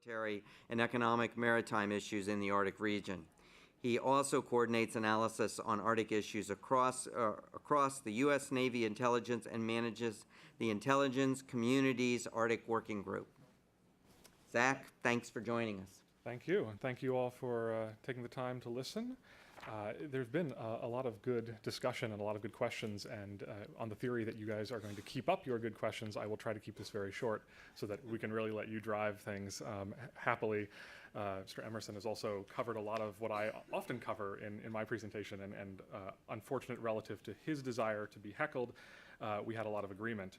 military and economic maritime issues in the Arctic region. He also coordinates analysis on Arctic issues across the U.S. Navy intelligence and manages the Intelligence Community's Arctic Working Group. Zach, thanks for joining us. Thank you, and thank you all for taking the time to listen. There's been a lot of good discussion and a lot of good questions, and on the theory that you guys are going to keep up your good questions, I will try to keep this very short so that we can really let you drive things happily. Mr. Emerson has also covered a lot of what I often cover in my presentation, and unfortunate relative to his desire to be heckled, we had a lot of agreement.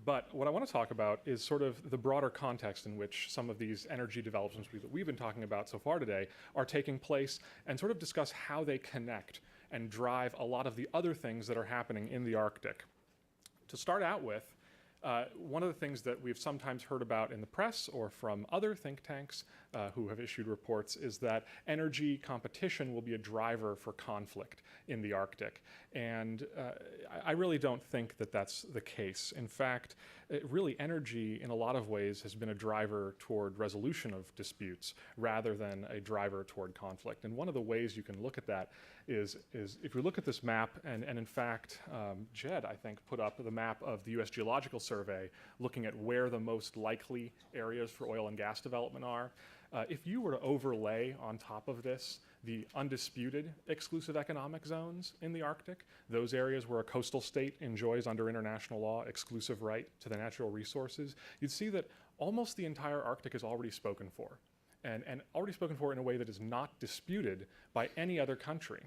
But what I want to talk about is sort of the broader context in which some of these energy developments that we've been talking about so far today are taking place, and sort of discuss how they connect and drive a lot of the other things that are happening in the Arctic. To start out with, one of the things that we've sometimes heard about in the press or from other think tanks who have issued reports is that energy competition will be a driver for conflict in the Arctic. And I really don't think that that's the case. In fact, really energy in a lot of ways has been a driver toward resolution of disputes rather than a driver toward conflict. And one of the ways you can look at that is if you look at this map, and in fact, Jed, I think, put up the map of the U.S. Geological Survey looking at where the most likely areas for oil and gas development are. If you were to overlay on top of this the undisputed exclusive economic zones in the Arctic, those areas where a coastal state enjoys under international law exclusive right to the natural resources, you'd see that almost the entire Arctic is already spoken for, and already spoken for in a way that is not disputed by any other country.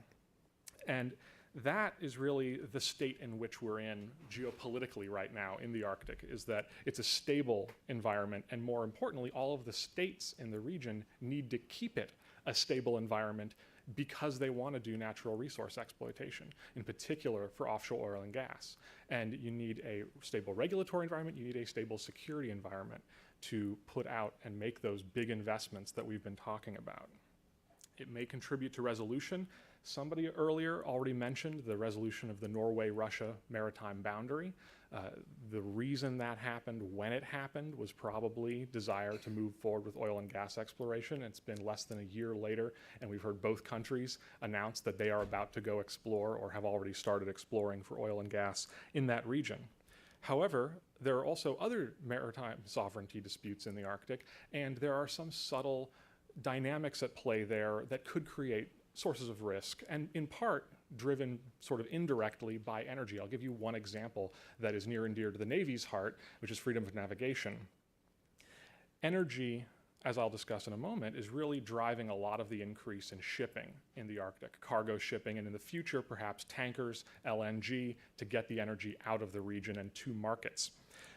And that is really the state in which we're in geopolitically right now in the Arctic, is that it's a stable environment, and more importantly, all of the states in the region need to keep it a stable environment because they want to do natural resource exploitation, in particular for offshore oil and gas. And you need a stable regulatory environment, you need a stable security environment to put out and make those big investments that we've been talking about. It may contribute to resolution. Somebody earlier already mentioned the resolution of the Norway-Russia maritime boundary. The reason that happened when it happened was probably desire to move forward with oil and gas exploration. It's been less than a year later, and we've heard both countries announce that they are about to go explore or have already started exploring for oil and gas in that region. However, there are also other maritime sovereignty disputes in the Arctic, and there are some subtle dynamics at play there that could create sources of risk, and in part driven sort of indirectly by energy. I'll give you one example that is near and dear to the Navy's heart, which is freedom of navigation. Energy, as I'll discuss in a moment, is really driving a lot of the increase in shipping in the Arctic, cargo shipping, and in the future, perhaps tankers, LNG, to get the energy out of the region and to markets.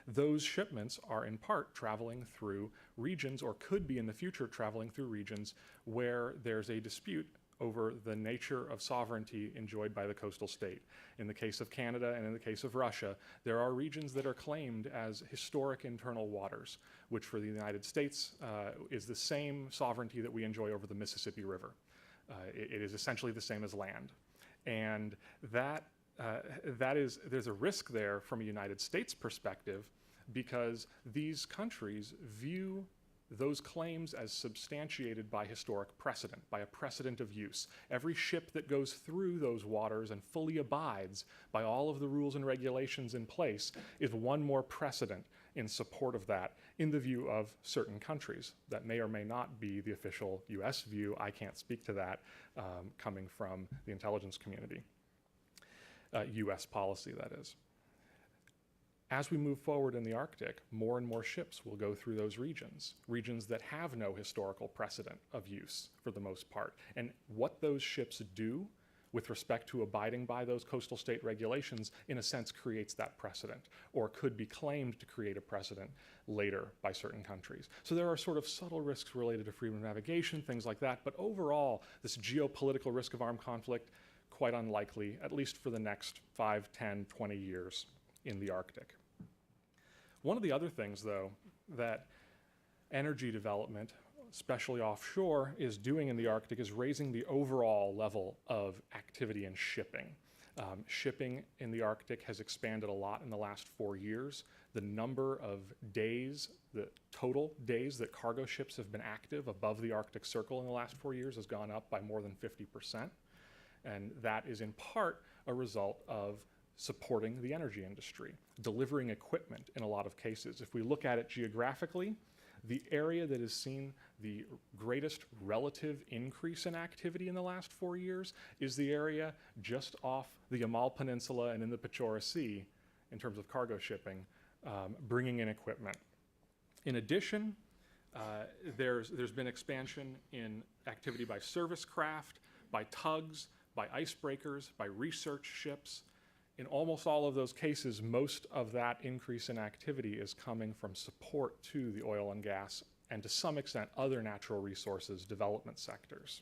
Those shipments are in part traveling through regions, or could be in the future traveling through regions, where there's a dispute over the nature of sovereignty enjoyed by the coastal state. In the case of Canada and in the case of Russia, there are regions that are claimed as historic internal waters, which for the United States is the same sovereignty that we enjoy over the Mississippi River. It is essentially the same as land. And there's a risk there from a United States perspective, because these countries view those claims as substantiated by historic precedent, by a precedent of use. Every ship that goes through those waters and fully abides by all of the rules and regulations in place is one more precedent in support of that in the view of certain countries. That may or may not be the official US view. I can't speak to that coming from the intelligence community. US policy, that is. As we move forward in the Arctic, more and more ships will go through those regions that have no historical precedent of use for the most part. And what those ships do with respect to abiding by those coastal state regulations, in a sense, creates that precedent, or could be claimed to create a precedent later by certain countries. So there are sort of subtle risks related to freedom of navigation, things like that, but overall, this geopolitical risk of armed conflict, quite unlikely, at least for the next 5, 10, 20 years in the Arctic. One of the other things, though, that energy development, especially offshore, is doing in the Arctic is raising the overall level of activity in shipping. Shipping in the Arctic has expanded a lot in the last 4 years. The number of days, the total days that cargo ships have been active above the Arctic Circle in the last 4 years has gone up by more than 50%. And that is in part a result of supporting the energy industry, delivering equipment in a lot of cases. If we look at it geographically, the area that has seen the greatest relative increase in activity in the last 4 years is the area just off the Yamal Peninsula and in the Pechora Sea in terms of cargo shipping, bringing in equipment. In addition, there's been expansion in activity by service craft, by tugs, by icebreakers, by research ships. In almost all of those cases, most of that increase in activity is coming from support to the oil and gas and to some extent other natural resources development sectors.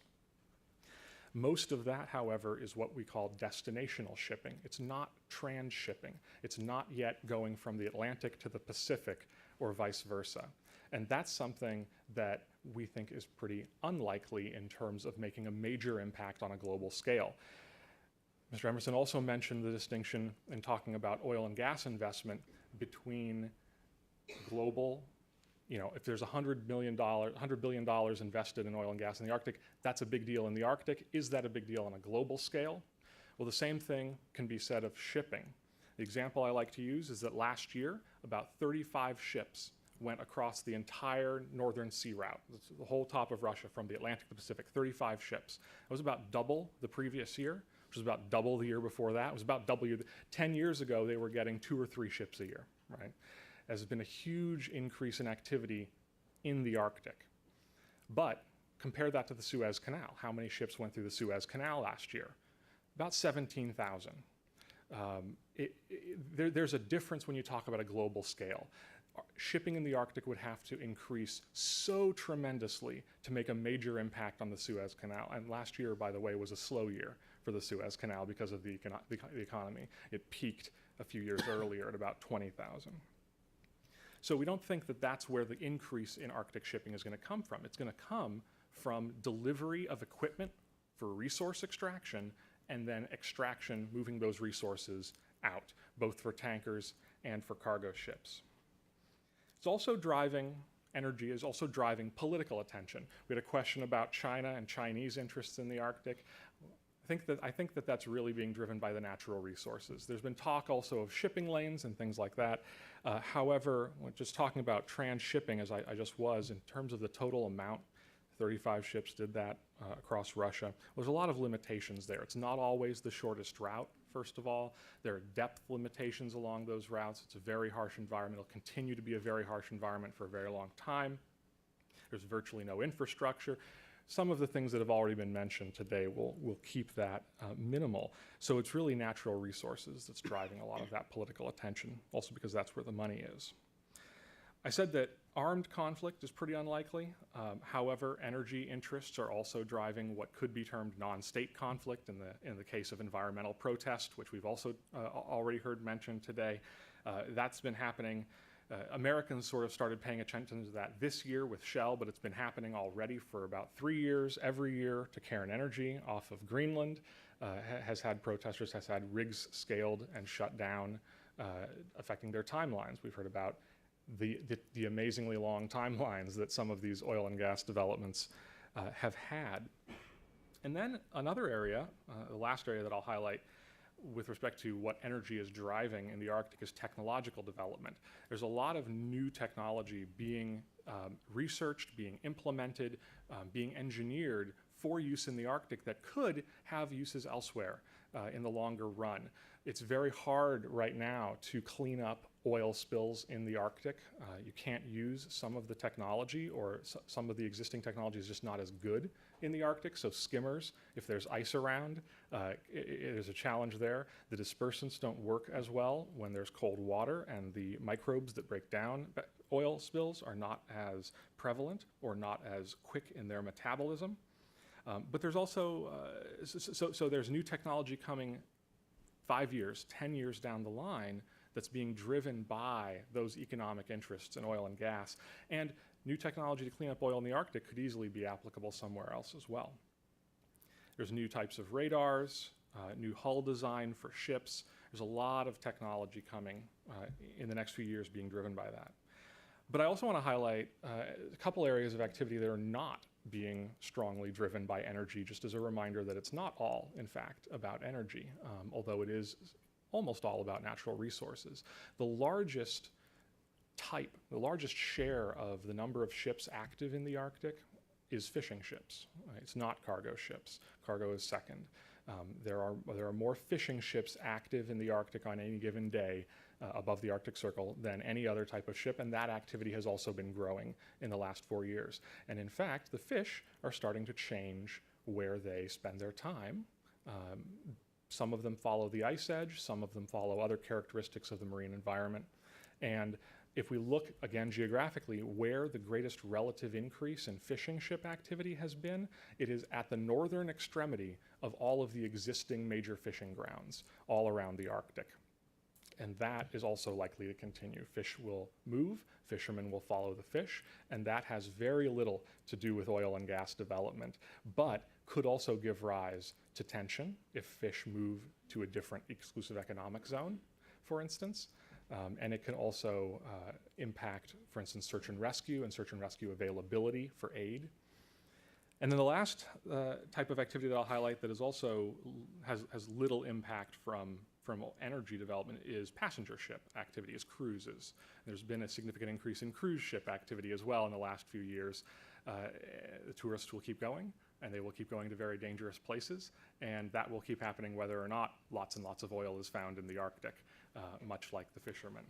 Most of that, however, is what we call destinational shipping. It's not transshipping. It's not yet going from the Atlantic to the Pacific or vice versa. And that's something that we think is pretty unlikely in terms of making a major impact on a global scale. Mr. Emerson also mentioned the distinction in talking about oil and gas investment between global, if there's $100 billion invested in oil and gas in the Arctic, that's a big deal in the Arctic. Is that a big deal on a global scale? Well, the same thing can be said of shipping. The example I like to use is that last year, about 35 ships went across the entire northern sea route, the whole top of Russia from the Atlantic to the Pacific, 35 ships. That was about double the previous year, which was about double the year before that. It was about double 10 years ago, they were getting 2 or 3 ships a year, right? There's been a huge increase in activity in the Arctic. But compare that to the Suez Canal. How many ships went through the Suez Canal last year? About 17,000. There's a difference when you talk about a global scale. Shipping in the Arctic would have to increase so tremendously to make a major impact on the Suez Canal. And last year, by the way, was a slow year for the Suez Canal because of the economy. It peaked a few years earlier at about 20,000. So we don't think that that's where the increase in Arctic shipping is going to come from. It's going to come from delivery of equipment for resource extraction and then extraction, moving those resources out, both for tankers and for cargo ships. It's also driving, energy is also driving political attention. We had a question about China and Chinese interests in the Arctic. I think that that's really being driven by the natural resources. There's been talk also of shipping lanes and things like that. However, just talking about transshipping, as I just was, in terms of the total amount, 35 ships did that across Russia. There's a lot of limitations there. It's not always the shortest route, first of all. There are depth limitations along those routes. It's a very harsh environment. It'll continue to be a very harsh environment for a very long time. There's virtually no infrastructure. Some of the things that have already been mentioned today will keep that minimal. So it's really natural resources that's driving a lot of that political attention, also because that's where the money is. I said that armed conflict is pretty unlikely. However, energy interests are also driving what could be termed non-state conflict in the case of environmental protest, which we've also already heard mentioned today. That's been happening. Americans sort of started paying attention to that this year with Shell, but it's been happening already for about 3 years. Every year, Takaran Energy off of Greenland has had protesters, has had rigs scaled and shut down, affecting their timelines. We've heard about the amazingly long timelines that some of these oil and gas developments have had. And then another area, the last area that I'll highlight with respect to what energy is driving in the Arctic is technological development. There's a lot of new technology being researched, being implemented, being engineered for use in the Arctic that could have uses elsewhere in the longer run. It's very hard right now to clean up oil spills in the Arctic. You can't use some of the technology, or some of the existing technology is just not as good in the Arctic. So skimmers, if there's ice around, it is a challenge there. The dispersants don't work as well when there's cold water, and the microbes that break down oil spills are not as prevalent or not as quick in their metabolism. But there's also, so there's new technology coming 5 years, 10 years down the line that's being driven by those economic interests in oil and gas. And new technology to clean up oil in the Arctic could easily be applicable somewhere else as well. There's new types of radars, new hull design for ships. There's a lot of technology coming in the next few years being driven by that. But I also want to highlight a couple areas of activity that are not being strongly driven by energy, just as a reminder that it's not all, in fact, about energy, although it is almost all about natural resources. The largest share of the number of ships active in the Arctic is fishing ships. It's not cargo ships. Cargo is second. There are more fishing ships active in the Arctic on any given day above the Arctic Circle than any other type of ship, and that activity has also been growing in the last 4 years. And in fact, the fish are starting to change where they spend their time. Some of them follow the ice edge, some of them follow other characteristics of the marine environment. And if we look again geographically where the greatest relative increase in fishing ship activity has been, it is at the northern extremity of all of the existing major fishing grounds all around the Arctic. And that is also likely to continue. Fish will move, fishermen will follow the fish, and that has very little to do with oil and gas development, but could also give rise to tension if fish move to a different exclusive economic zone, for instance. And it can also impact, for instance, search and rescue availability for aid. And then the last type of activity that I'll highlight that is also has little impact from energy development is passenger ship activity, is cruises. There's been a significant increase in cruise ship activity as well in the last few years. The tourists will keep going, and they will keep going to very dangerous places, and that will keep happening whether or not lots and lots of oil is found in the Arctic, much like the fishermen.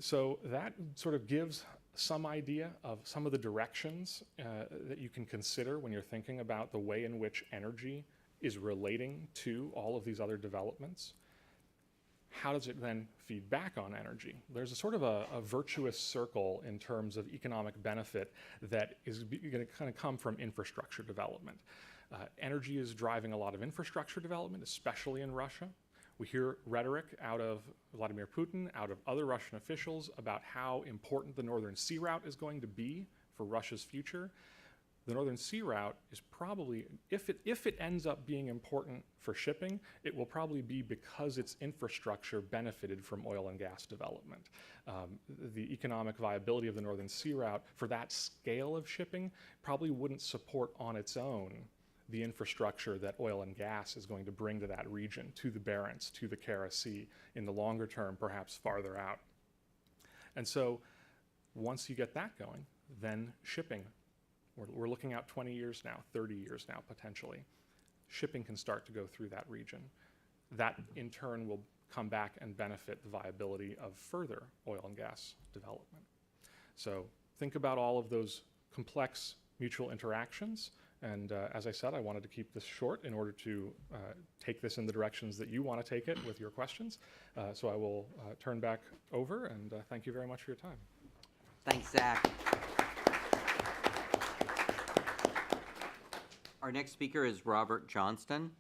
So that sort of gives some idea of some of the directions that you can consider when you're thinking about the way in which energy is relating to all of these other developments. How does it then feed back on energy? There's a sort of a virtuous circle in terms of economic benefit that is going to kind of come from infrastructure development. Energy is driving a lot of infrastructure development, especially in Russia. We hear rhetoric out of Vladimir Putin, out of other Russian officials about how important the Northern Sea Route is going to be for Russia's future. The Northern Sea Route is probably, if it ends up being important for shipping, it will probably be because its infrastructure benefited from oil and gas development. The economic viability of the Northern Sea Route for that scale of shipping probably wouldn't support on its own the infrastructure that oil and gas is going to bring to that region, to the Barents, to the Kara Sea, in the longer term, perhaps farther out. And so once you get that going, then shipping. We're looking out 20 years now, 30 years now, potentially. Shipping can start to go through that region. That, in turn, will come back and benefit the viability of further oil and gas development. So think about all of those complex mutual interactions. And as I said, I wanted to keep this short in order to take this in the directions that you want to take it with your questions. So I will turn back over, and thank you very much for your time. Thanks, Zach. Our next speaker is Robert Johnston.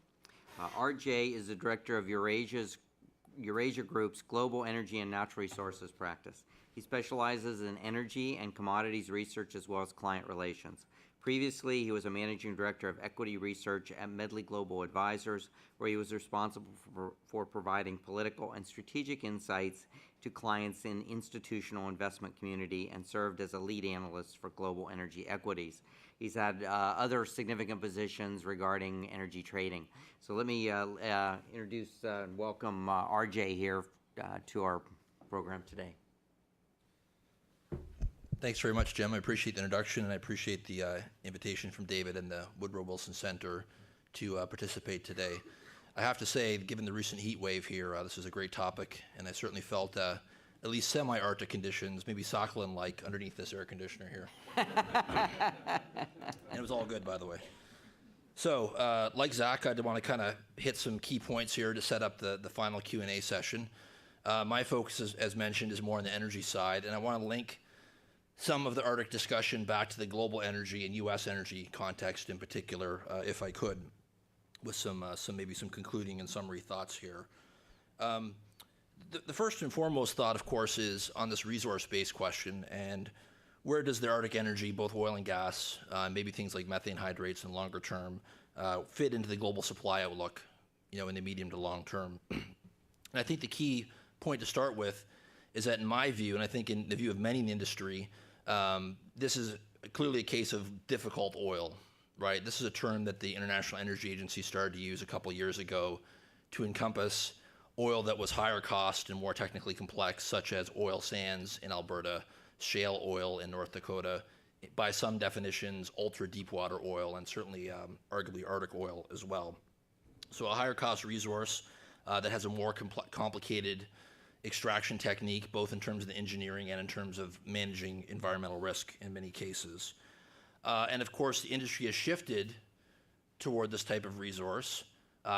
RJ is the director of Eurasia Group's Global Energy and Natural Resources practice. He specializes in energy and commodities research as well as client relations. Previously, he was a managing director of equity research at Medley Global Advisors, where he was responsible for providing political and strategic insights to clients in institutional investment community and served as a lead analyst for global energy equities. He's had other significant positions regarding energy trading. So let me introduce and welcome RJ here to our program today. Thanks very much, Jim. I appreciate the introduction, and I appreciate the invitation from David and the Woodrow Wilson Center to participate today. I have to say, given the recent heat wave here, this is a great topic, and I certainly felt at least semi-Arctic conditions, maybe Sakhalin-like, underneath this air conditioner here. And it was all good, by the way. So, like Zach, I want to kind of hit some key points here to set up the final Q&A session. My focus, as mentioned, is more on the energy side, and I want to link some of the Arctic discussion back to the global energy and U.S. energy context in particular, if I could, with some concluding and summary thoughts here. The first and foremost thought, of course, is on this resource-based question, and where does the Arctic energy, both oil and gas, maybe things like methane hydrates in longer term, fit into the global supply outlook, in the medium to long term. And I think the key point to start with is that in my view, and I think in the view of many in the industry, this is clearly a case of difficult oil, right? This is a term that the International Energy Agency started to use a couple years ago to encompass oil that was higher cost and more technically complex, such as oil sands in Alberta, shale oil in North Dakota, by some definitions, ultra deep water oil, and certainly arguably Arctic oil as well. So a higher cost resource that has a more complicated extraction technique, both in terms of the engineering and in terms of managing environmental risk in many cases. And of course, the industry has shifted toward this type of resource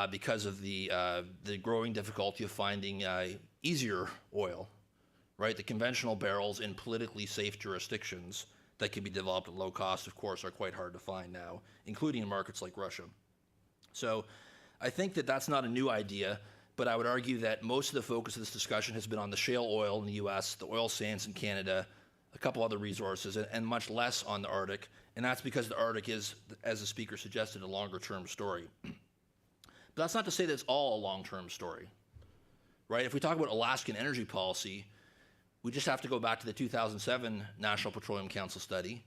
because of the growing difficulty of finding easier oil, right? The conventional barrels in politically safe jurisdictions that can be developed at low cost, of course, are quite hard to find now, including in markets like Russia. So I think that that's not a new idea, but I would argue that most of the focus of this discussion has been on the shale oil in the US, the oil sands in Canada, a couple other resources, and much less on the Arctic. And that's because the Arctic is, as the speaker suggested, a longer term story. But that's not to say that it's all a long-term story, right? If we talk about Alaskan energy policy, we just have to go back to the 2007 National Petroleum Council study.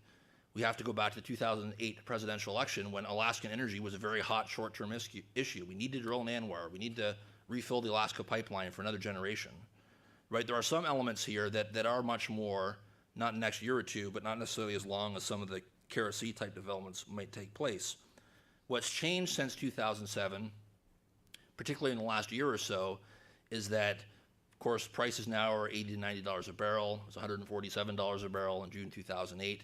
We have to go back to the 2008 presidential election when Alaskan energy was a very hot short-term issue. We need to drill an ANWR. We need to refill the Alaska pipeline for another generation, right? There are some elements here that are much more, not next year or two, but not necessarily as long as some of the conce type developments might take place. What's changed since 2007, particularly in the last year or so, is that, of course, prices now are $80 to $90 a barrel. It was $147 a barrel in June 2008.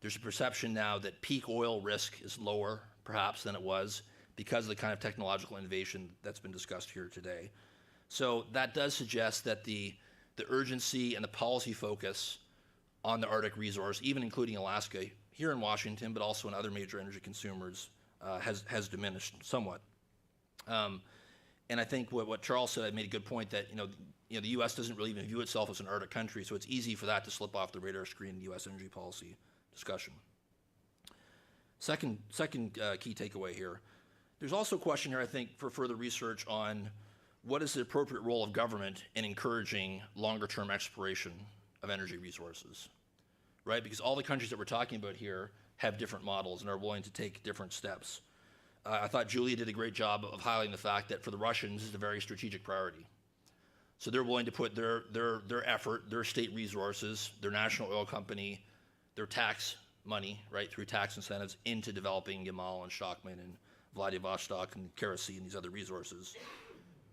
There's a perception now that peak oil risk is lower, perhaps, than it was because of the kind of technological innovation that's been discussed here today. So that does suggest that the urgency and the policy focus on the Arctic resource, even including Alaska, here in Washington, but also in other major energy consumers, has diminished somewhat. And I think what Charles said made a good point that the U.S. doesn't really even view itself as an Arctic country, so it's easy for that to slip off the radar screen in the U.S. energy policy discussion. Second key takeaway here. There's also a question here, I think, for further research on what is the appropriate role of government in encouraging longer-term exploration of energy resources, right? Because all the countries that we're talking about here have different models and are willing to take different steps. I thought Julia did a great job of highlighting the fact that for the Russians, it's a very strategic priority. So they're willing to put their effort, their state resources, their national oil company, their tax money, right, through tax incentives into developing Yamal and Shakman and Vladivostok and conce and these other resources.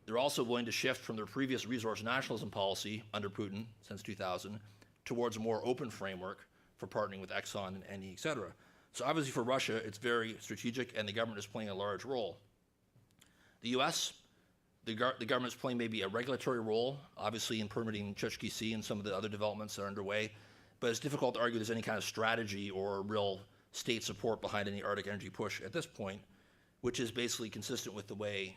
They're also willing to shift from their previous resource nationalism policy under Putin since 2000 towards a more open framework for partnering with Exxon and Eni, et cetera. So obviously for Russia, it's very strategic, and the government is playing a large role. The U.S., the government is playing maybe a regulatory role, obviously in permitting Chukchi and some of the other developments that are underway, but it's difficult to argue there's any kind of strategy or real state support behind any Arctic energy push at this point, which is basically consistent with the way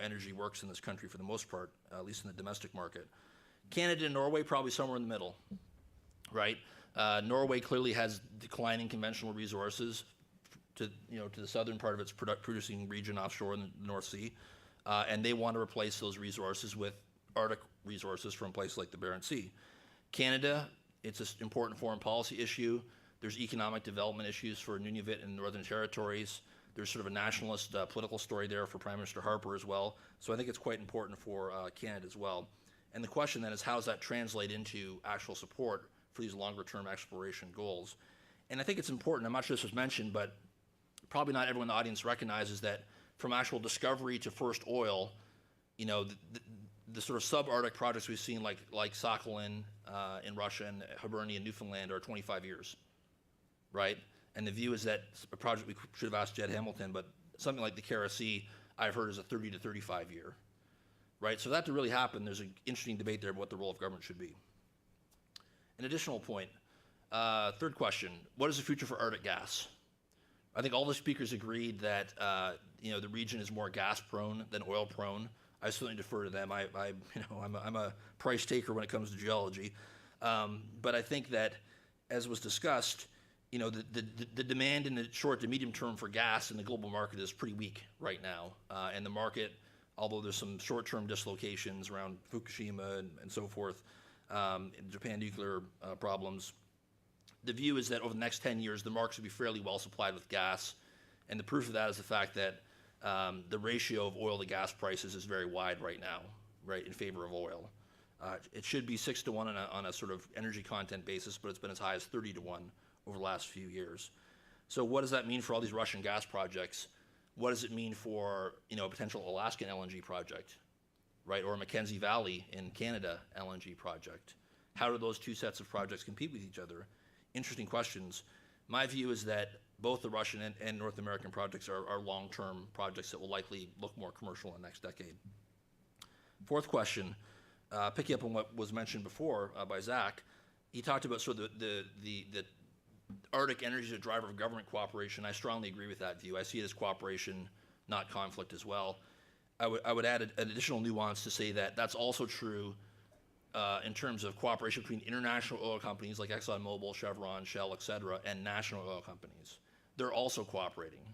energy works in this country for the most part, at least in the domestic market. Canada and Norway probably somewhere in the middle, right? Norway clearly has declining conventional resources to the southern part of its producing region offshore in the North Sea, and they want to replace those resources with Arctic resources from places like the Barents Sea. Canada, it's an important foreign policy issue. There's economic development issues for Nunavut and Northern Territories. There's sort of a nationalist political story there for Prime Minister Harper as well. So I think it's quite important for Canada as well. And the question then is, how does that translate into actual support for these longer-term exploration goals? And I think it's important, I'm not sure this was mentioned, but probably not everyone in the audience recognizes that from actual discovery to first oil, the sort of sub-Arctic projects we've seen like Sakhalin in Russia and Hibernia in Newfoundland are 25 years, right? And the view is that a project we should have asked Jed Hamilton, but something like the conce I've heard is a 30 to 35 year, right? So for that to really happen, there's an interesting debate there about what the role of government should be. An additional point, third question, what is the future for Arctic gas? I think all the speakers agreed that the region is more gas prone than oil prone. I certainly defer to them. I'm a price taker when it comes to geology. But I think that, as was discussed, the demand in the short to medium term for gas in the global market is pretty weak right now. And the market, although there's some short-term dislocations around Fukushima and so forth, Japan nuclear problems, the view is that over the next 10 years, the market should be fairly well supplied with gas. And the proof of that is the fact that the ratio of oil to gas prices is very wide right now, right, in favor of oil. It should be 6 to 1 on a sort of energy content basis, but it's been as high as 30 to 1 over the last few years. So what does that mean for all these Russian gas projects? What does it mean for a potential Alaskan LNG project, right, or a Mackenzie Valley in Canada LNG project? How do those two sets of projects compete with each other? Interesting questions. My view is that both the Russian and North American projects are long-term projects that will likely look more commercial in the next decade. Fourth question, picking up on what was mentioned before by Zach, he talked about sort of the Arctic energy as a driver of government cooperation. I strongly agree with that view. I see it as cooperation, not conflict as well. I would add an additional nuance to say that that's also true in terms of cooperation between international oil companies like ExxonMobil, Chevron, Shell, et cetera, and national oil companies. They're also cooperating.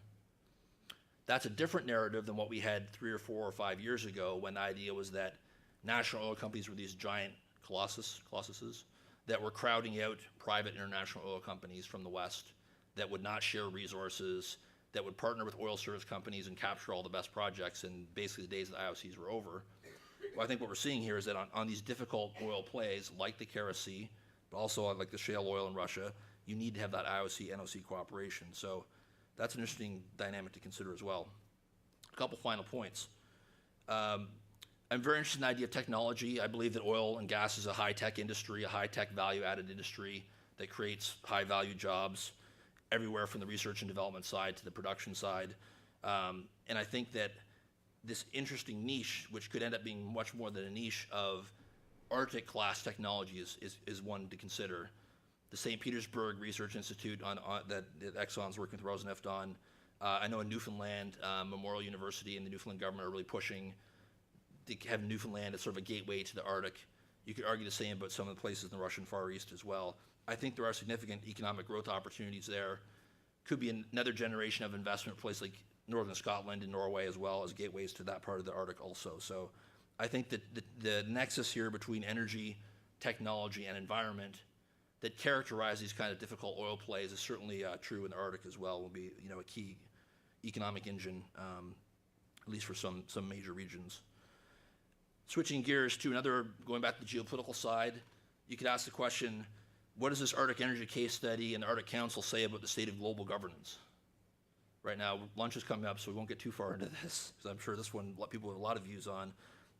That's a different narrative than what we had 3 or 4 or 5 years ago, when the idea was that national oil companies were these giant colossuses that were crowding out private international oil companies from the West that would not share resources, that would partner with oil service companies and capture all the best projects, and basically the days of the IOCs were over. Well, I think what we're seeing here is that on these difficult oil plays, like the Kara Sea, but also like the shale oil in Russia, you need to have that IOC-NOC cooperation. So that's an interesting dynamic to consider as well. A couple final points. I'm very interested in the idea of technology. I believe that oil and gas is a high-tech industry, a high-tech value-added industry that creates high-value jobs everywhere from the research and development side to the production side. And I think that this interesting niche, which could end up being much more than a niche of Arctic-class technology, is one to consider. The St. Petersburg Research Institute that Exxon's working with Rosneft on. I know in Newfoundland, Memorial University and the Newfoundland government are really pushing to have Newfoundland as sort of a gateway to the Arctic. You could argue the same about some of the places in the Russian Far East as well. I think there are significant economic growth opportunities there. Could be another generation of investment in places like northern Scotland and Norway as well as gateways to that part of the Arctic also. So I think that the nexus here between energy, technology, and environment that characterize these kind of difficult oil plays is certainly true in the Arctic as well. Will be a key economic engine, at least for some major regions. Switching gears to going back to the geopolitical side, you could ask the question, what does this Arctic Energy Case Study and the Arctic Council say about the state of global governance? Right now, lunch is coming up, so we won't get too far into this, because I'm sure this one people have a lot of views on.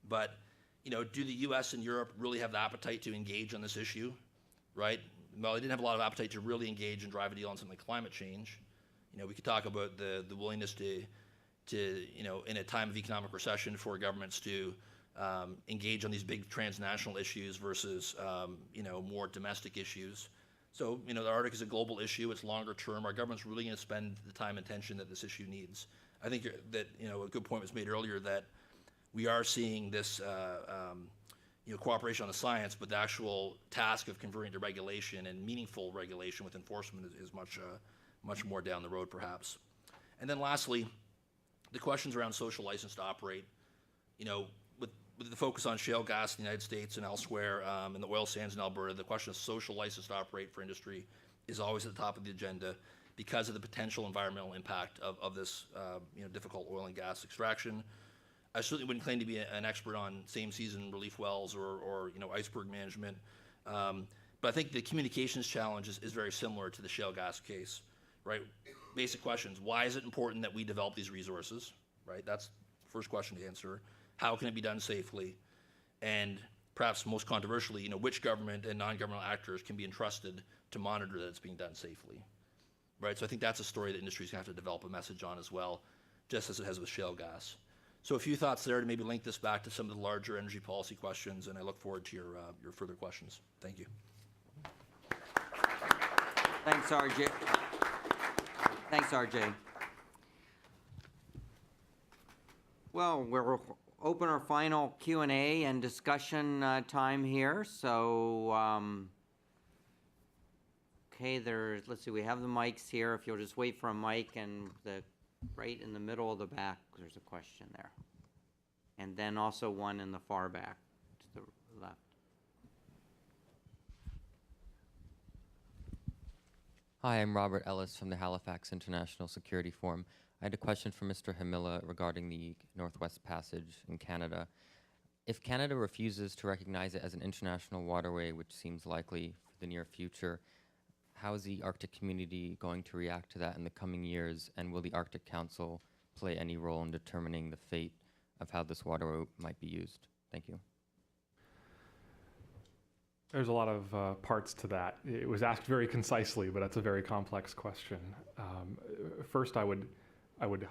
But, do the U.S. and Europe really have the appetite to engage on this issue, right? Well, they didn't have a lot of appetite to really engage and drive a deal on something like climate change. We could talk about the willingness to in a time of economic recession for governments to engage on these big transnational issues versus, more domestic issues. So, the Arctic is a global issue. It's longer term. Our government's really going to spend the time and attention that this issue needs. I think that, a good point was made earlier that we are seeing this, cooperation on the science, but the actual task of converting to regulation and meaningful regulation with enforcement is much more down the road, perhaps. And then lastly, the questions around social license to operate, with the focus on shale gas in the United States and elsewhere, and the oil sands in Alberta, the question of social license to operate for industry is always at the top of the agenda because of the potential environmental impact of this difficult oil and gas extraction. I certainly wouldn't claim to be an expert on same-season relief wells or iceberg management, but I think the communications challenge is very similar to the shale gas case, right? Basic questions: why is it important that we develop these resources, right? That's the first question to answer. How can it be done safely? And perhaps most controversially, which government and non-governmental actors can be entrusted to monitor that it's being done safely, right? So I think that's a story that industry's going to have to develop a message on as well, just as it has with shale gas. So a few thoughts there to maybe link this back to some of the larger energy policy questions, and I look forward to your further questions. Thank you. Thanks, RJ. Thanks, RJ. Well, we'll open our final Q&A and discussion time here. So, Okay, let's see, we have the mics here. If you'll just wait for a mic, and right in the middle of the back, there's a question there. And then also one in the far back to the left. Hi, I'm Robert Ellis from the Halifax International Security Forum. I had a question for Mr. Hamila regarding the Northwest Passage in Canada. If Canada refuses to recognize it as an international waterway, which seems likely for the near future, how is the Arctic community going to react to that in the coming years, and will the Arctic Council play any role in determining the fate of how this waterway might be used? Thank you. There's a lot of parts to that. It was asked very concisely, but that's a very complex question. First, I would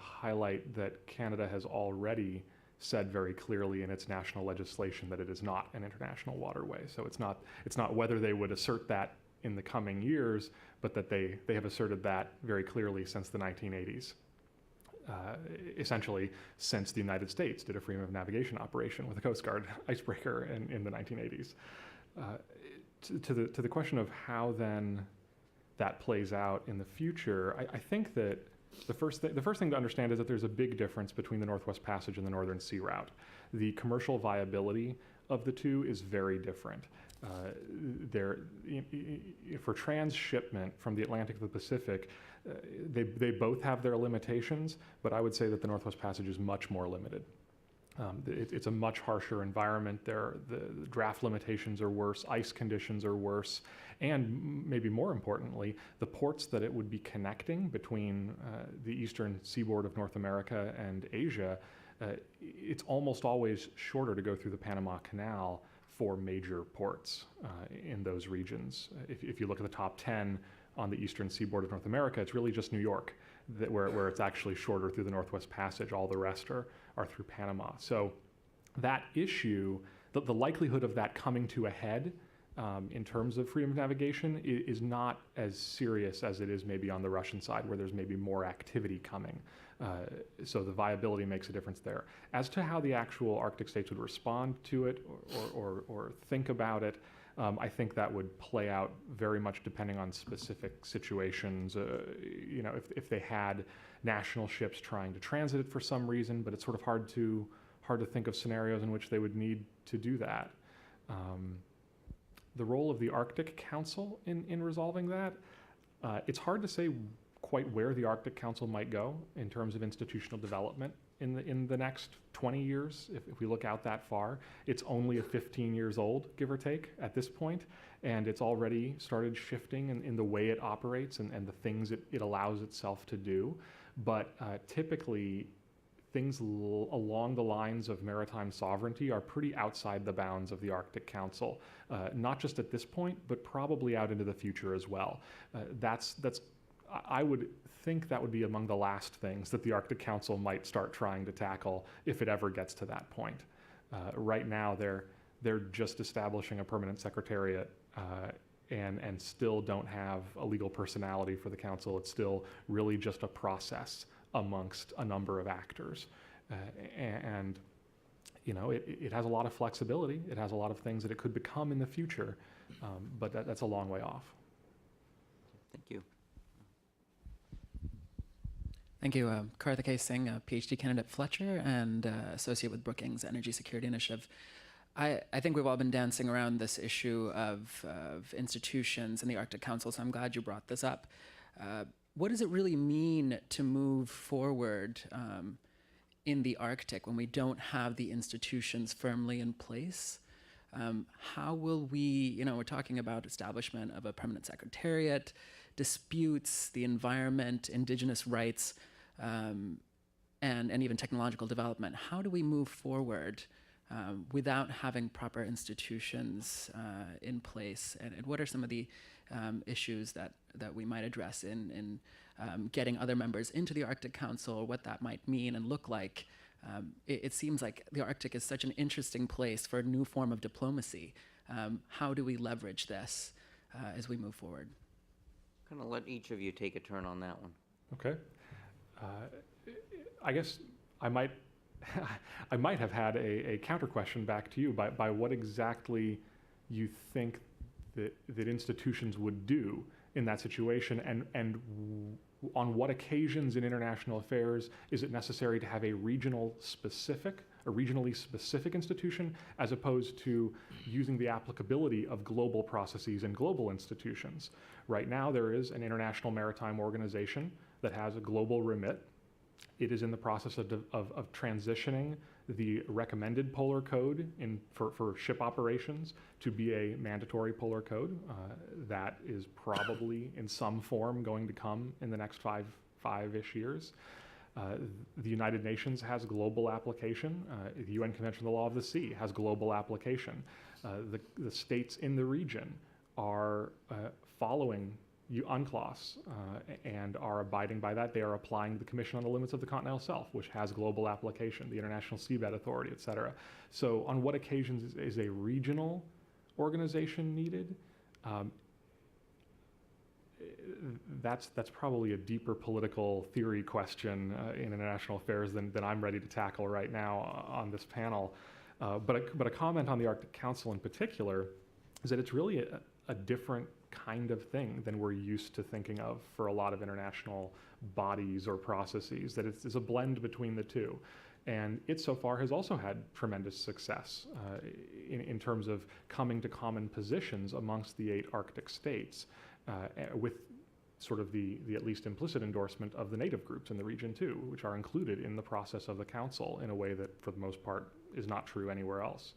highlight that Canada has already said very clearly in its national legislation that it is not an international waterway. So it's not whether they would assert that in the coming years, but that they have asserted that very clearly since the 1980s. Essentially, since the United States did a freedom of navigation operation with a Coast Guard icebreaker in the 1980s. To the question of how then that plays out in the future, I think that the first thing to understand is that there's a big difference between the Northwest Passage and the Northern Sea Route. The commercial viability of the two is very different. For transshipment from the Atlantic to the Pacific, they both have their limitations, but I would say that the Northwest Passage is much more limited. It's a much harsher environment. The draft limitations are worse, ice conditions are worse, and maybe more importantly, the ports that it would be connecting between the eastern seaboard of North America and Asia, it's almost always shorter to go through the Panama Canal for major ports in those regions. If you look at the top 10 on the eastern seaboard of North America, it's really just New York where it's actually shorter through the Northwest Passage. All the rest are through Panama. So that issue, the likelihood of that coming to a head in terms of freedom of navigation is not as serious as it is maybe on the Russian side, where there's maybe more activity coming. So the viability makes a difference there. As to how the actual Arctic states would respond to it or think about it, I think that would play out very much depending on specific situations. If they had national ships trying to transit it for some reason, but it's sort of hard to think of scenarios in which they would need to do that. The role of the Arctic Council in resolving that, it's hard to say quite where the Arctic Council might go in terms of institutional development in the next 20 years. If we look out that far, it's only 15 years old, give or take, at this point, and it's already started shifting in the way it operates and the things it allows itself to do. But typically, things along the lines of maritime sovereignty are pretty outside the bounds of the Arctic Council, not just at this point, but probably out into the future as well. I would think that would be among the last things that the Arctic Council might start trying to tackle if it ever gets to that point. Right now, they're just establishing a permanent secretariat and still don't have a legal personality for the council. It's still really just a process amongst a number of actors. And it has a lot of flexibility. It has a lot of things that it could become in the future, but that's a long way off. Thank you. Thank you. Karthik K. Singh, a PhD candidate at Fletcher and associate with Brookings Energy Security Initiative. I think we've all been dancing around this issue of institutions and the Arctic Council, so I'm glad you brought this up. What does it really mean to move forward in the Arctic when we don't have the institutions firmly in place? How will we, we're talking about establishment of a permanent secretariat, disputes, the environment, indigenous rights, and even technological development. How do we move forward without having proper institutions in place? And what are some of the issues that we might address in getting other members into the Arctic Council, what that might mean and look like? It seems like the Arctic is such an interesting place for a new form of diplomacy. How do we leverage this as we move forward? I'm going to let each of you take a turn on that one. Okay. I guess I might have had a counter question back to you by what exactly you think that institutions would do in that situation, and on what occasions in international affairs is it necessary to have a regionally specific institution, as opposed to using the applicability of global processes and global institutions. Right now, there is an International Maritime Organization that has a global remit. It is in the process of transitioning the recommended polar code for ship operations to be a mandatory polar code. That is probably in some form going to come in the next five-ish years. The United Nations has global application. The UN Convention on the Law of the Sea has global application. The states in the region are following UNCLOS and are abiding by that. They are applying to the Commission on the Limits of the Continental Shelf, which has global application, the International Seabed Authority, et cetera. So on what occasions is a regional organization needed? That's probably a deeper political theory question in international affairs than I'm ready to tackle right now on this panel. But a comment on the Arctic Council in particular is that it's really a different kind of thing than we're used to thinking of for a lot of international bodies or processes, that it's a blend between the two. And it so far has also had tremendous success in terms of coming to common positions amongst the 8 Arctic states with sort of the at least implicit endorsement of the native groups in the region too, which are included in the process of the council in a way that for the most part is not true anywhere else.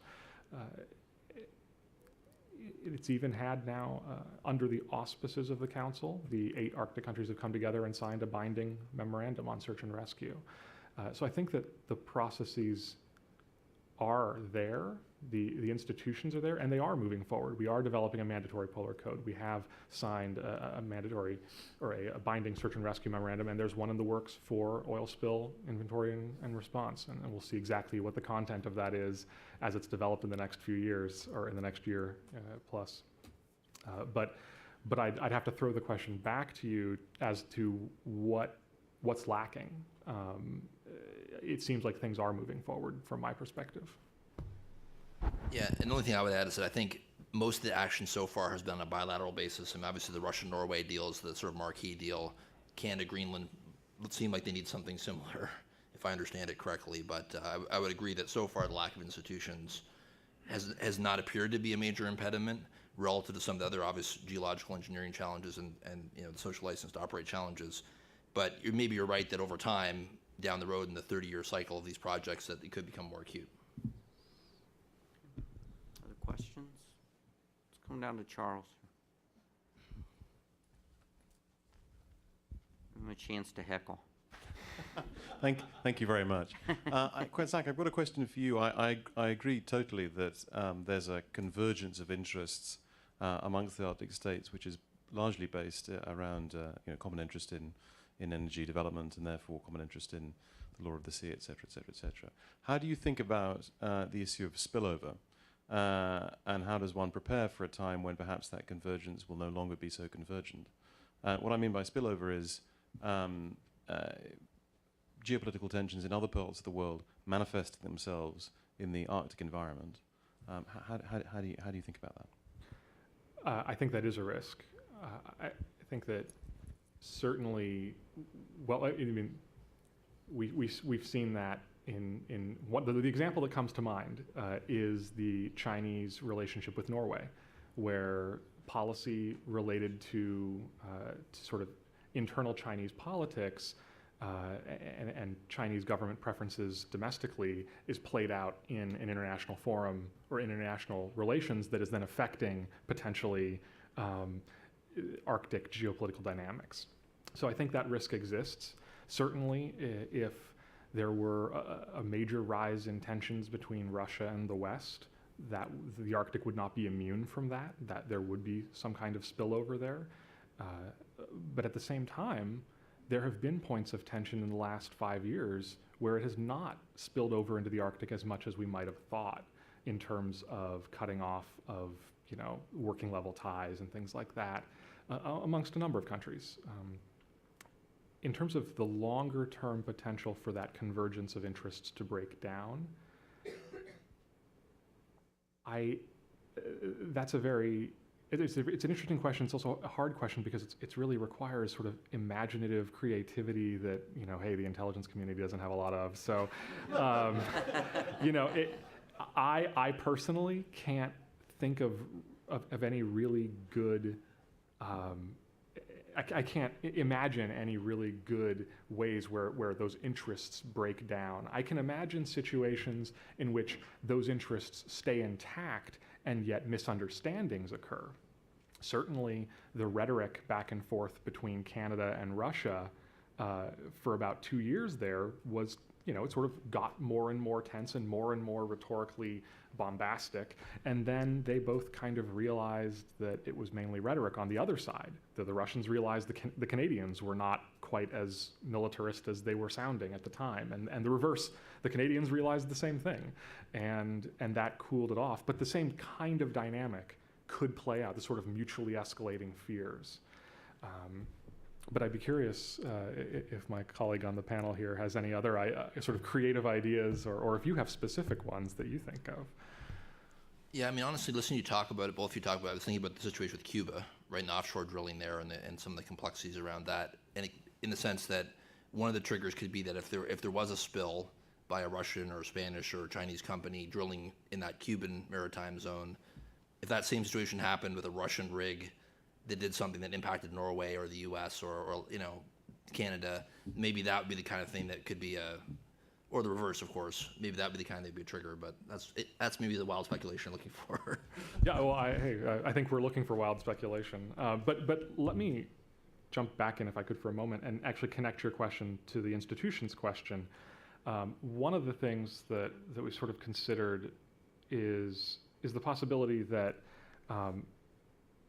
It's even had now, under the auspices of the council, the 8 Arctic countries have come together and signed a binding memorandum on search and rescue. So I think that the processes are there, the institutions are there, and they are moving forward. We are developing a mandatory polar code. We have signed a mandatory or a binding search and rescue memorandum, and there's one in the works for oil spill inventory and response. And we'll see exactly what the content of that is as it's developed in the next few years, or in the next year plus. But I'd have to throw the question back to you as to what's lacking. It seems like things are moving forward from my perspective. Yeah, and the only thing I would add is that I think most of the action so far has been on a bilateral basis. And obviously the Russia-Norway deal is the sort of marquee deal. Canada, Greenland would seem like they need something similar, if I understand it correctly. But I would agree that so far the lack of institutions has not appeared to be a major impediment relative to some of the other obvious geological engineering challenges and the social license to operate challenges. But maybe you're right that over time, down the road in the 30-year cycle of these projects, that it could become more acute. Other questions? Let's come down to Charles. Give him a chance to heckle. Thank you very much. Zach, I've got a question for you. I agree totally that there's a convergence of interests amongst the Arctic states, which is largely based around common interest in energy development, and therefore common interest in the law of the sea, et cetera, et cetera, et cetera. How do you think about the issue of spillover? And how does one prepare for a time when perhaps that convergence will no longer be so convergent? What I mean by spillover is geopolitical tensions in other parts of the world manifesting themselves in the Arctic environment. How do you think about that? I think that is a risk. I think that certainly, well, I mean, we've seen that in what the example that comes to mind is the Chinese relationship with Norway, where policy related to sort of internal Chinese politics and Chinese government preferences domestically is played out in an international forum or international relations that is then affecting potentially Arctic geopolitical dynamics. So I think that risk exists. Certainly, if there were a major rise in tensions between Russia and the West, that the Arctic would not be immune from that there would be some kind of spillover there. But at the same time, there have been points of tension in the last 5 years where it has not spilled over into the Arctic as much as we might have thought in terms of cutting off of working level ties and things like that amongst a number of countries. In terms of the longer term potential for that convergence of interests to break down, that's a very It's an interesting question. It's also a hard question because it really requires sort of imaginative creativity that, hey, the intelligence community doesn't have a lot of. So, I personally can't think of any really good, I can't imagine any really good ways where those interests break down. I can imagine situations in which those interests stay intact and yet misunderstandings occur. Certainly, the rhetoric back and forth between Canada and Russia for about 2 years there was, it sort of got more and more tense and more rhetorically bombastic. And then they both kind of realized that it was mainly rhetoric on the other side. That the Russians realized the Canadians were not quite as militarist as they were sounding at the time. And the reverse, the Canadians realized the same thing. And that cooled it off. But the same kind of dynamic could play out, the sort of mutually escalating fears. But I'd be curious if my colleague on the panel here has any other sort of creative ideas, or if you have specific ones that you think of. Yeah, I mean, honestly, listening to you talk about it, both of you talk about it, I was thinking about the situation with Cuba, right, and the offshore drilling there and some of the complexities around that. And in the sense that one of the triggers could be that if there was a spill by a Russian or Spanish or Chinese company drilling in that Cuban maritime zone, if that same situation happened with a Russian rig that did something that impacted Norway or the U.S. or Canada, maybe that would be the kind of thing that could be or the reverse, of course. Maybe that would be the kind that'd be a trigger, but that's maybe the wild speculation I'm looking for. Yeah, well, I think we're looking for wild speculation. But let me jump back in, if I could, for a moment, and actually connect your question to the institution's question. One of the things that we sort of considered is the possibility that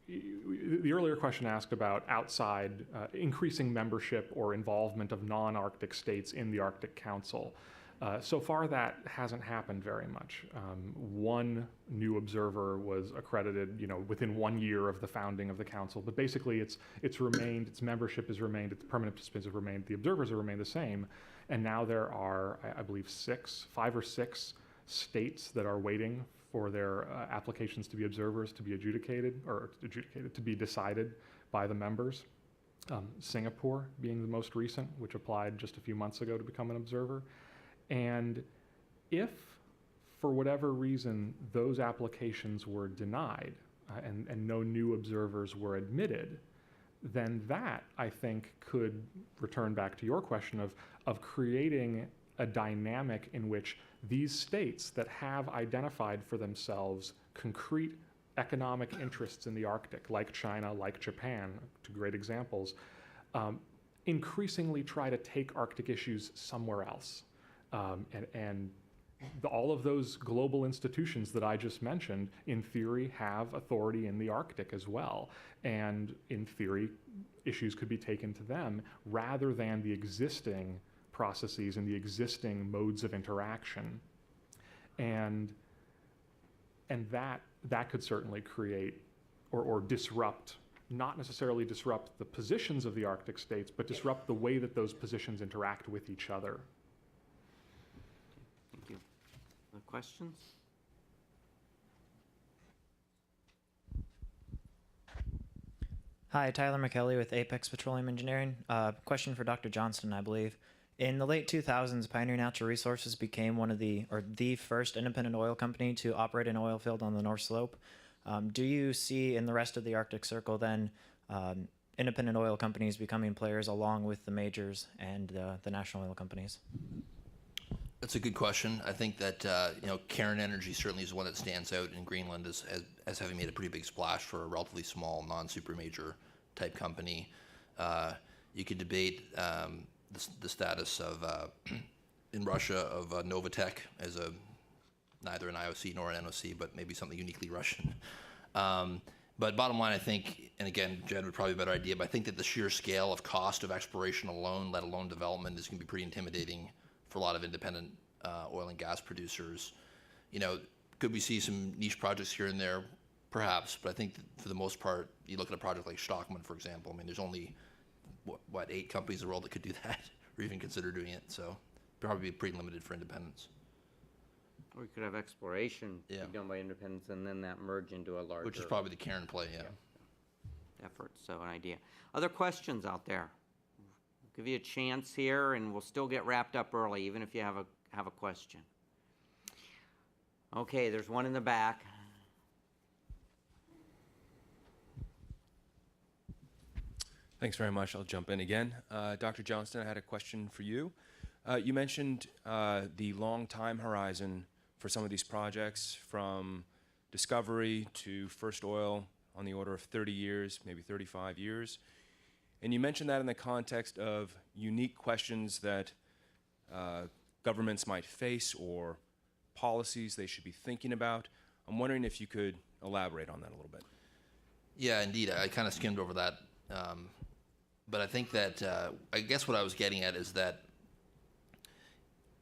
the earlier question asked about outside increasing membership or involvement of non-Arctic states in the Arctic Council. So far, that hasn't happened very much. One new observer was accredited, within 1 year of the founding of the council. But basically, it's remained, its membership has remained, its permanent participants have remained, the observers have remained the same. And now there are, I believe, 5 or 6 states that are waiting for their applications to be observers to be to be decided by the members. Singapore being the most recent, which applied just a few months ago to become an observer. And if, for whatever reason, those applications were denied and no new observers were admitted, then that, I think, could return back to your question of creating a dynamic in which these states that have identified for themselves concrete economic interests in the Arctic, like China, like Japan, two great examples, increasingly try to take Arctic issues somewhere else. All of those global institutions that I just mentioned, in theory, have authority in the Arctic as well. And in theory, issues could be taken to them rather than the existing processes and the existing modes of interaction. And that could certainly create or disrupt, not necessarily disrupt the positions of the Arctic states, but disrupt the way that those positions interact with each other. Thank you. Other questions? Hi, Tyler Micheli with Apex Petroleum Engineering. Question for Dr. Johnston, I believe. In the late 2000s, Pioneer Natural Resources became the first independent oil company to operate an oil field on the North Slope. Do you see in the rest of the Arctic Circle then independent oil companies becoming players along with the majors and the national oil companies? That's a good question. I think that Cairn Energy certainly is one that stands out in Greenland as having made a pretty big splash for a relatively small, non-super major type company. You could debate the status of in Russia of Novatek as neither an IOC nor an NOC, but maybe something uniquely Russian. But bottom line, I think, and again, Jed would probably have a better idea, but I think that the sheer scale of cost of exploration alone, let alone development, is going to be pretty intimidating for a lot of independent oil and gas producers. Could we see some niche projects here and there? Perhaps, but I think for the most part, you look at a project like Stockman, for example. I mean, there's only 8 companies in the world that could do that, or even consider doing it. So probably be pretty limited for independence. Or we could have exploration be Yeah. done by independents and then that merge into a larger which is probably the Cairn play, yeah. effort, so an idea. Other questions out there? I'll give you a chance here and we'll still get wrapped up early, even if you have a question. Okay, there's one in the back. Thanks very much. I'll jump in again. Dr. Johnston, I had a question for you. You mentioned the long time horizon for some of these projects, from discovery to first oil on the order of 30 years, maybe 35 years. And you mentioned that in the context of unique questions that governments might face or policies they should be thinking about. I'm wondering if you could elaborate on that a little bit. Yeah, indeed. I kind of skimmed over that. But I think that, I guess what I was getting at is that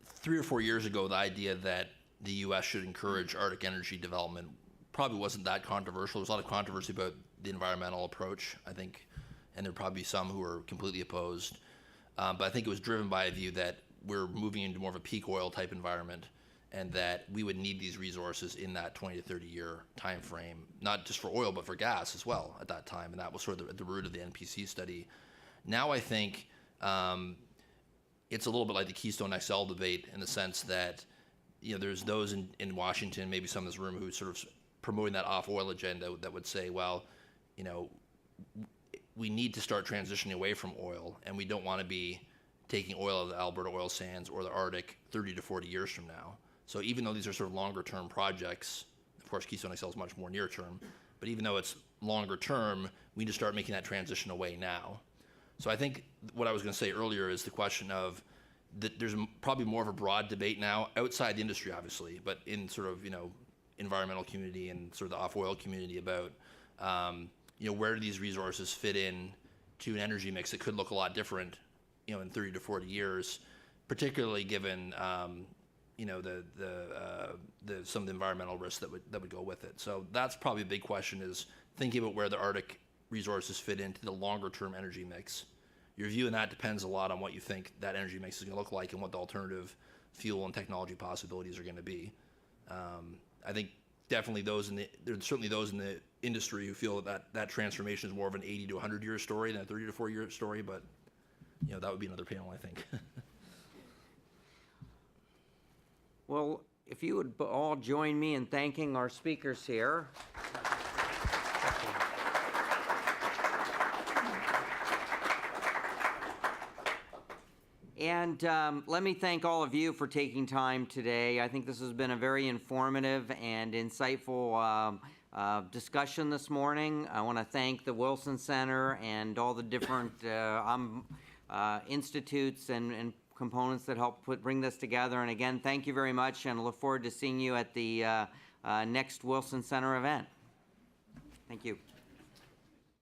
3 or 4 years ago, the idea that the U.S. should encourage Arctic energy development probably wasn't that controversial. There was a lot of controversy about the environmental approach, I think, and there'd probably be some who were completely opposed. But I think it was driven by a view that we're moving into more of a peak oil type environment, and that we would need these resources in that 20 to 30 year time frame, not just for oil, but for gas as well at that time. And that was sort of the root of the NPC study. Now I think it's a little bit like the Keystone XL debate in the sense that, you know, there's those in Washington, maybe some in this room, who sort of promoting that off-oil agenda that would say, well, you know, we need to start transitioning away from oil, and we don't want to be taking oil out of the Alberta oil sands or the Arctic 30 to 40 years from now. So even though these are sort of longer-term projects, of course, Keystone XL is much more near-term, but even though it's longer-term, we need to start making that transition away now. So I think what I was going to say earlier is the question of that there's probably more of a broad debate now outside the industry, obviously, but in sort of, you know, environmental community and sort of the off-oil community about, you know, where do these resources fit in to an energy mix that could look a lot different, you know, in 30 to 40 years, particularly given, you know, some of the environmental risks that would go with it. So that's probably a big question, is thinking about where the Arctic resources fit into the longer-term energy mix. Your view on that depends a lot on what you think that energy mix is going to look like and what the alternative fuel and technology possibilities are going to be. I think definitely there's certainly those in the industry who feel that transformation is more of an 80 to 100 year story than a 30 to 40 year story, but, you know, that would be another panel, I think. Well, if you would all join me in thanking our speakers here. And let me thank all of you for taking time today. I think this has been a very informative and insightful discussion this morning. I want to thank the Wilson Center and all the different institutes and components that help bring this together. And again, thank you very much, and look forward to seeing you at the next Wilson Center event. Thank you.